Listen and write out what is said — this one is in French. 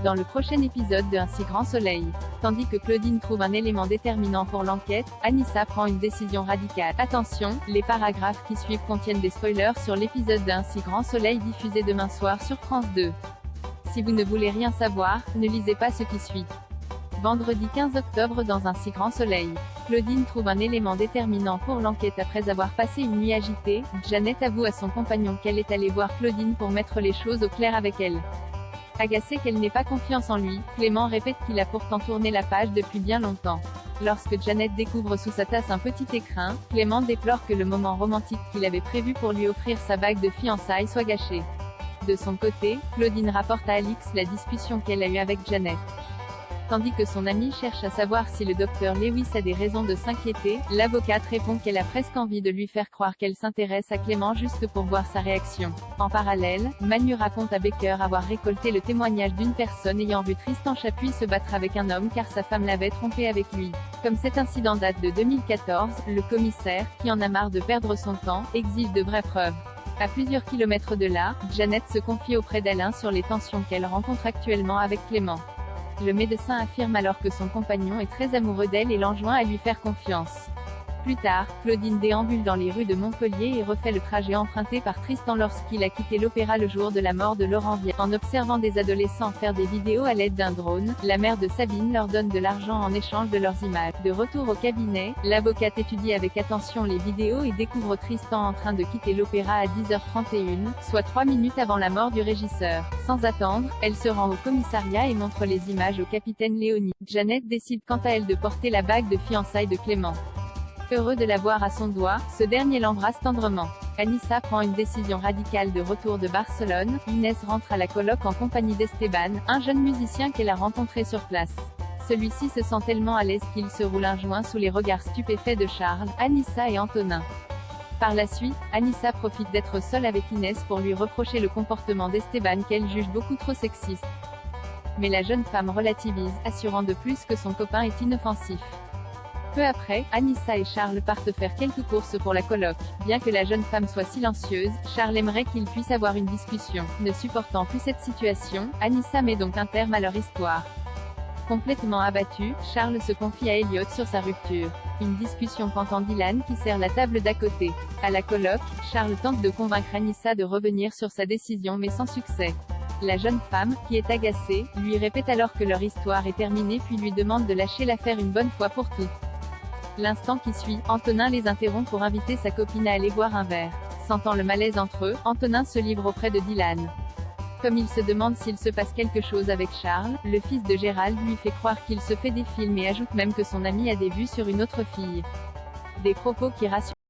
dans le prochain épisode de Un si grand soleil. Tandis que Claudine trouve un élément déterminant pour l'enquête, Anissa prend une décision radicale. Attention, les paragraphes qui suivent contiennent des spoilers sur l'épisode d'Un si grand soleil diffusé demain soir sur France 2. Si vous ne voulez rien savoir, ne lisez pas ce qui suit. Vendredi 15 octobre dans Un si grand soleil. Claudine trouve un élément déterminant pour l'enquête après avoir passé une nuit agitée. Janet avoue à son compagnon qu'elle est allée voir Claudine pour mettre les choses au clair avec elle. Agacée qu'elle n'ait pas confiance en lui, Clément répète qu'il a pourtant tourné la page depuis bien longtemps. Lorsque Janet découvre sous sa tasse un petit écrin, Clément déplore que le moment romantique qu'il avait prévu pour lui offrir sa bague de fiançailles soit gâché. De son côté, Claudine rapporte à Alix la discussion qu'elle a eue avec Janet. Tandis que son amie cherche à savoir si le docteur Lewis a des raisons de s'inquiéter, l'avocate répond qu'elle a presque envie de lui faire croire qu'elle s'intéresse à Clément juste pour voir sa réaction. En parallèle, Manu raconte à Baker avoir récolté le témoignage d'une personne ayant vu Tristan Chapuis se battre avec un homme car sa femme l'avait trompé avec lui. Comme cet incident date de 2014, le commissaire, qui en a marre de perdre son temps, exige de vraies preuves. À plusieurs kilomètres de là, Janet se confie auprès d'Alain sur les tensions qu'elle rencontre actuellement avec Clément. Le médecin affirme alors que son compagnon est très amoureux d'elle et l'enjoint à lui faire confiance. Plus tard, Claudine déambule dans les rues de Montpellier et refait le trajet emprunté par Tristan lorsqu'il a quitté l'opéra le jour de la mort de Laurent Vier. En observant des adolescents faire des vidéos à l'aide d'un drone, la mère de Sabine leur donne de l'argent en échange de leurs images. De retour au cabinet, l'avocate étudie avec attention les vidéos et découvre Tristan en train de quitter l'opéra à 10h31, soit 3 minutes avant la mort du régisseur. Sans attendre, elle se rend au commissariat et montre les images au capitaine Léonie. Janet décide quant à elle de porter la bague de fiançailles de Clément. Heureux de l'avoir à son doigt, ce dernier l'embrasse tendrement. Anissa prend une décision radicale de retour de Barcelone. Inès rentre à la coloc en compagnie d'Esteban, un jeune musicien qu'elle a rencontré sur place. Celui-ci se sent tellement à l'aise qu'il se roule un joint sous les regards stupéfaits de Charles, Anissa et Antonin. Par la suite, Anissa profite d'être seule avec Inès pour lui reprocher le comportement d'Esteban qu'elle juge beaucoup trop sexiste. Mais la jeune femme relativise, assurant de plus que son copain est inoffensif. Peu après, Anissa et Charles partent faire quelques courses pour la coloc. Bien que la jeune femme soit silencieuse, Charles aimerait qu'ils puissent avoir une discussion. Ne supportant plus cette situation, Anissa met donc un terme à leur histoire. Complètement abattu, Charles se confie à Elliot sur sa rupture. Une discussion qu'entend Dylan qui sert la table d'à côté. À la coloc, Charles tente de convaincre Anissa de revenir sur sa décision mais sans succès. La jeune femme, qui est agacée, lui répète alors que leur histoire est terminée puis lui demande de lâcher l'affaire une bonne fois pour toutes. L'instant qui suit, Antonin les interrompt pour inviter sa copine à aller boire un verre. Sentant le malaise entre eux, Antonin se livre auprès de Dylan. Comme il se demande s'il se passe quelque chose avec Charles, le fils de Gérald lui fait croire qu'il se fait des films et ajoute même que son ami a des vues sur une autre fille. Des propos qui rassurent